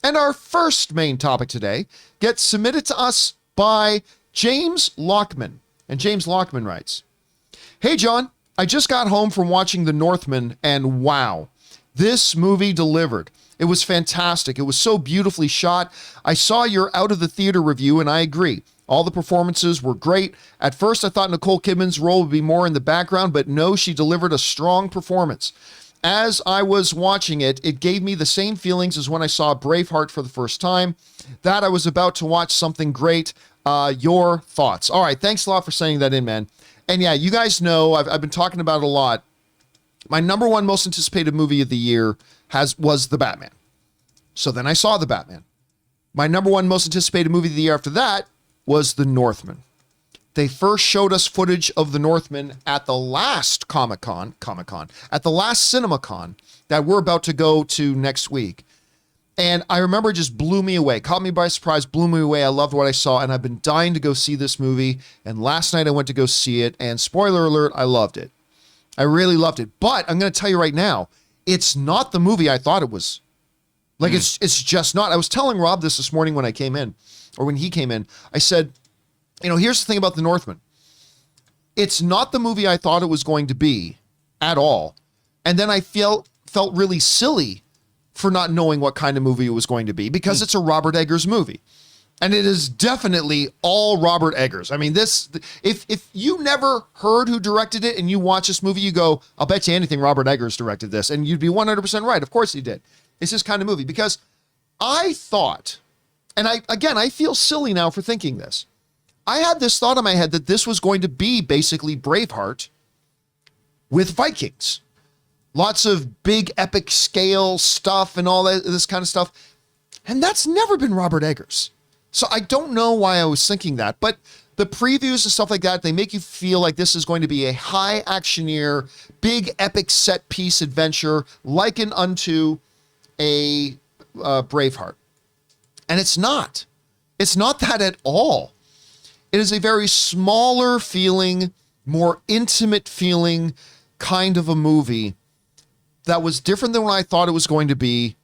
And our first main topic today gets submitted to us by James Lochmann. And James Lochmann writes, "Hey, John, I just got home from watching The Northman, and wow, this movie delivered. It was fantastic. It was so beautifully shot. I saw your out of the theater review, and I agree. All the performances were great. At first, I thought Nicole Kidman's role would be more in the background, but no, she delivered a strong performance. As I was watching it, it gave me the same feelings as when I saw Braveheart for the first time, that I was about to watch something great. Your thoughts?" All right, thanks a lot for sending that in, man. And yeah, you guys know, I've been talking about it a lot. My number one most anticipated movie of the year was The Batman. So then I saw The Batman. My number one most anticipated movie of the year after that was The Northman. They first showed us footage of The Northman at the last Comic-Con, at the last CinemaCon that we're about to go to next week. And I remember it just blew me away, caught me by surprise, blew me away. I loved what I saw, and I've been dying to go see this movie. And last night I went to go see it, and spoiler alert, I loved it. I really loved it. But I'm going to tell you right now, it's not the movie I thought it was. Like, it's just not. I was telling Rob this morning when I came in, or when he came in. I said, you know, here's the thing about The Northman. It's not the movie I thought it was going to be at all. And then I felt really silly for not knowing what kind of movie it was going to be, because it's a Robert Eggers movie. And it is definitely all Robert Eggers. I mean, this, if you never heard who directed it and you watch this movie, you go, I'll bet you anything Robert Eggers directed this. And you'd be 100% right. Of course he did. It's this kind of movie, because I thought, and I feel silly now for thinking this. I had this thought in my head that this was going to be basically Braveheart with Vikings. Lots of big epic scale stuff and all that, this kind of stuff. And that's never been Robert Eggers. So I don't know why I was thinking that, but the previews and stuff like that, they make you feel like this is going to be a high actioneer, big epic set piece adventure likened unto a Braveheart. And it's not. It's not that at all. It is a very smaller feeling, more intimate feeling kind of a movie that was different than what I thought it was going to be,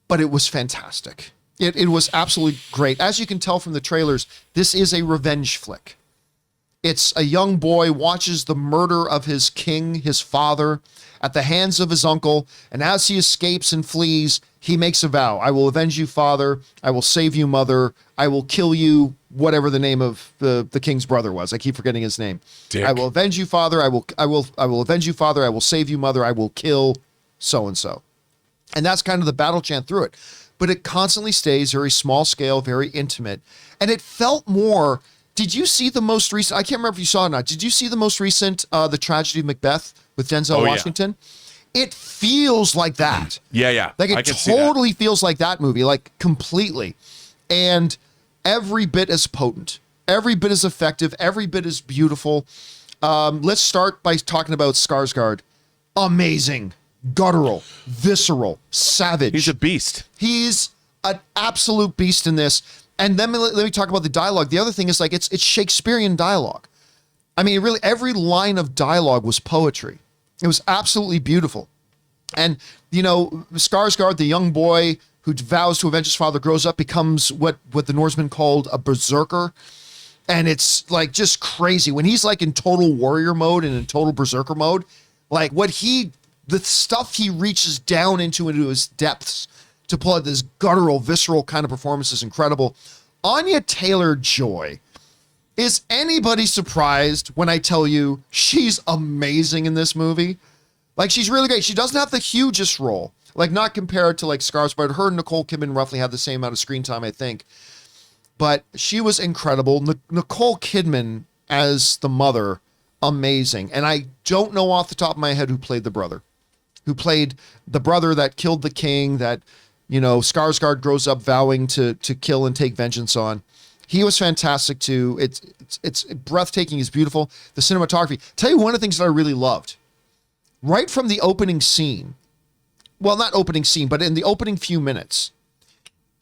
but it was fantastic. It was absolutely great. As you can tell from the trailers, this is a revenge flick. It's a young boy watches the murder of his king, his father, at the hands of his uncle, and as he escapes and flees, he makes a vow. I will avenge you, father. I will save you, mother. I will kill you, whatever the name of the king's brother was. I keep forgetting his name. Dick. I will avenge you, father. I will avenge you, father. I will save you, mother. I will kill so-and-so. And that's kind of the battle chant through it. But it constantly stays very small scale, very intimate. And it felt more, did you see the most recent, I can't remember if you saw it or not. Did you see the most recent, The Tragedy of Macbeth with Denzel Washington? Yeah. It feels like that. Yeah. Like it totally feels like that movie, like completely. And every bit as potent, every bit as effective, every bit as beautiful. Let's start by talking about Skarsgård. Amazing, guttural, visceral, savage. He's a beast. He's an absolute beast in this. And then let me talk about the dialogue. The other thing is, like, it's Shakespearean dialogue. I mean, really, every line of dialogue was poetry. It was absolutely beautiful. And, you know, Skarsgård, the young boy who vows to avenge his father, grows up, becomes what the Norsemen called a berserker. And it's like just crazy. When he's like in total warrior mode and in total berserker mode, like the stuff he reaches down into his depths to pull out this guttural, visceral kind of performance is incredible. Anya Taylor-Joy. Is anybody surprised when I tell you she's amazing in this movie? Like, she's really great. She doesn't have the hugest role, like not compared to like Skarsgård. Her and Nicole Kidman roughly have the same amount of screen time, I think. But she was incredible. Nicole Kidman as the mother, amazing. And I don't know off the top of my head who played the brother that killed the king, that, you know, Skarsgård grows up vowing to kill and take vengeance on. He was fantastic too. It's breathtaking. It's beautiful. The cinematography. Tell you one of the things that I really loved. Right from the opening scene, well, not opening scene, but in the opening few minutes,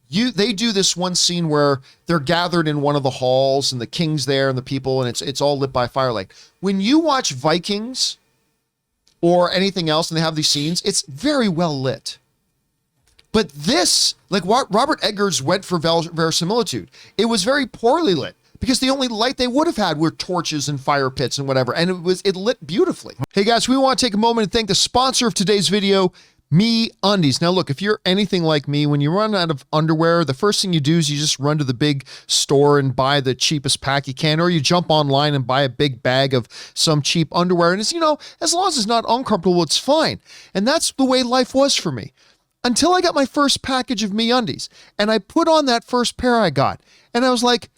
they do this one scene where they're gathered in one of the halls and the king's there and the people, and it's all lit by firelight. When you watch Vikings or anything else and they have these scenes, it's very well lit. But this, like what Robert Eggers went for verisimilitude. It was very poorly lit because the only light they would have had were torches and fire pits and whatever. And it lit beautifully. Hey guys, we want to take a moment and thank the sponsor of today's video, Me Undies. Now look, if you're anything like me, when you run out of underwear, the first thing you do is you just run to the big store and buy the cheapest pack you can, or you jump online and buy a big bag of some cheap underwear. And it's, as long as it's not uncomfortable, it's fine. And that's the way life was for me. Until I got my first package of Me Undies, and I put on that first pair I got, and I was like,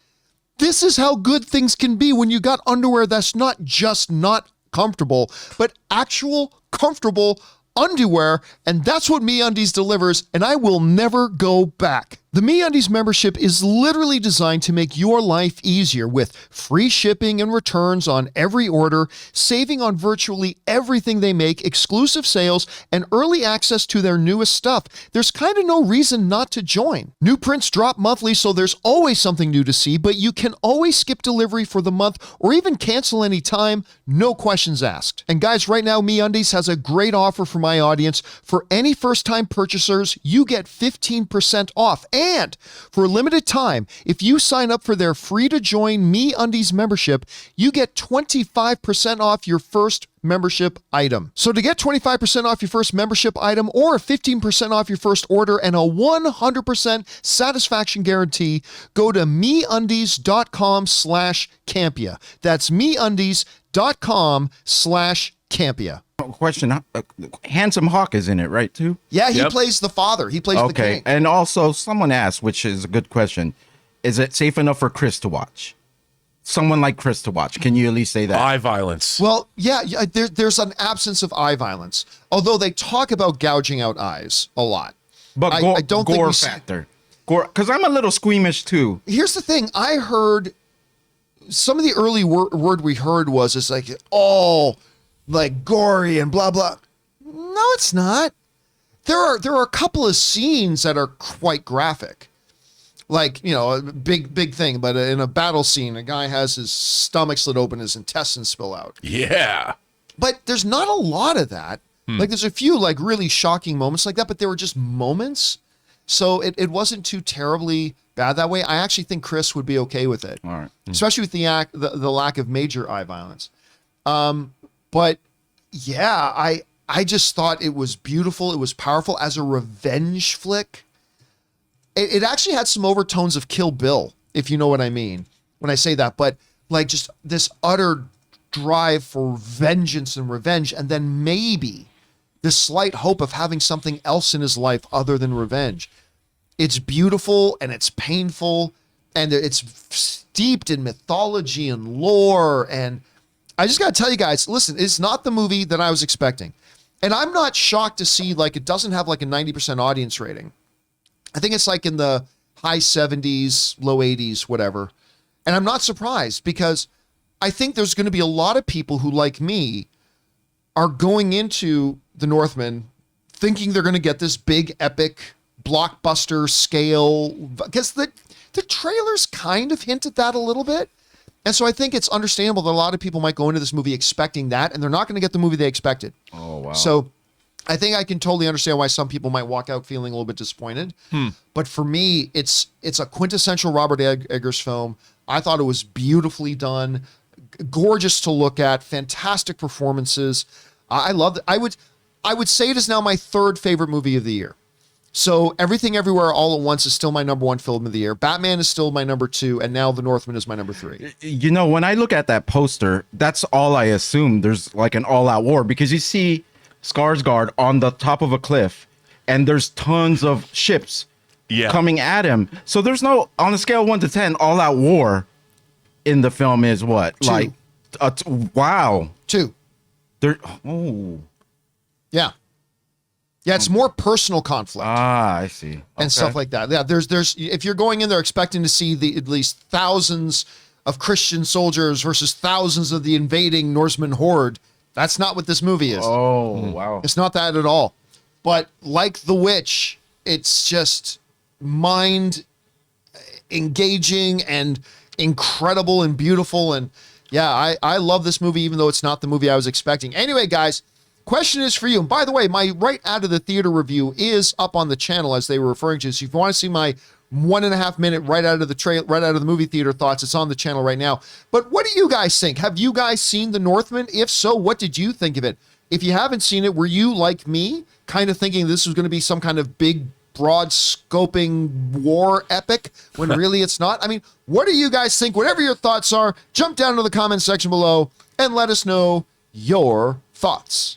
this is how good things can be when you got underwear that's not just not comfortable, but actual comfortable underwear, and that's what MeUndies delivers, and I will never go back. The MeUndies membership is literally designed to make your life easier with free shipping and returns on every order, saving on virtually everything they make, exclusive sales, and early access to their newest stuff. There's kind of no reason not to join. New prints drop monthly, so there's always something new to see, but you can always skip delivery for the month or even cancel anytime, no questions asked. And guys, right now, MeUndies has a great offer for my audience. For any first-time purchasers, you get 15% off. And for a limited time, if you sign up for their free-to-join MeUndies membership, you get 25% off your first membership item. So to get 25% off your first membership item or 15% off your first order and a 100% satisfaction guarantee, go to MeUndies.com/Campea. That's MeUndies.com/Campea. Question: Handsome Hawk is in it, right? Too. Yeah, he plays the father. He plays the king. And also, someone asked, which is a good question: is it safe enough for Chris to watch? Someone like Chris to watch? Can you at least say that? Eye violence. Well, yeah. There's an absence of eye violence, although they talk about gouging out eyes a lot. But I don't think gore factor. Gore, because I'm a little squeamish too. Here's the thing: I heard some of the early word we heard was it's like, oh, like gory and blah blah. No, it's not. There are a couple of scenes that are quite graphic, like a big thing. But in a battle scene, a guy has his stomach slit open, his intestines spill out. Yeah, but there's not a lot of that. Like there's a few like really shocking moments like that, but they were just moments. So it wasn't too terribly bad that way. I actually think Chris would be okay with it, all right, especially with the lack of major eye violence. But yeah, I just thought it was beautiful. It was powerful as a revenge flick. It actually had some overtones of Kill Bill, if you know what I mean when I say that. But like just this utter drive for vengeance and revenge, and then maybe this slight hope of having something else in his life other than revenge. It's beautiful and it's painful and it's steeped in mythology and lore. And I just got to tell you guys, listen, it's not the movie that I was expecting. And I'm not shocked to see like it doesn't have like a 90% audience rating. I think it's like in the high 70s, low 80s, whatever. And I'm not surprised because I think there's going to be a lot of people who, like me, are going into the Northman thinking they're going to get this big, epic, blockbuster scale. Because the trailers kind of hint at that a little bit. And so I think it's understandable that a lot of people might go into this movie expecting that, and they're not going to get the movie they expected. Oh, wow. So I think I can totally understand why some people might walk out feeling a little bit disappointed. But for me, it's a quintessential Robert Eggers film. I thought it was beautifully done, gorgeous to look at, fantastic performances. I loved it. I would say it is now my third favorite movie of the year. So Everything Everywhere All at Once is still my number one film of the year. Batman is still my number 2, and now The Northman is my number 3. When I look at that poster, that's all I assume. There's like an all-out war because you see Skarsgård on the top of a cliff, and there's tons of ships coming at him. So there's no, on a scale of 1 to 10, all-out war in the film is what? 2. Like, wow. 2. Yeah. Yeah, it's more personal conflict. I see. And stuff like that. Yeah, there's if you're going in there expecting to see at least thousands of Christian soldiers versus thousands of the invading Norseman horde, that's not what this movie is. Oh, wow. It's not that at all. But like The Witch, it's just mind engaging and incredible and beautiful. And yeah, I love this movie, even though it's not the movie I was expecting. Anyway, guys, question is for you. And by the way, my right out of the theater review is up on the channel, as they were referring to. So if you want to see my 1.5 minute right out of the movie theater thoughts, it's on the channel right now. But what do you guys think? Have you guys seen The Northman? If so, what did you think of it? If you haven't seen it, were you like me, kind of thinking this was going to be some kind of big, broad scoping war epic when really it's not? I mean, what do you guys think? Whatever your thoughts are, jump down to the comment section below and let us know your thoughts.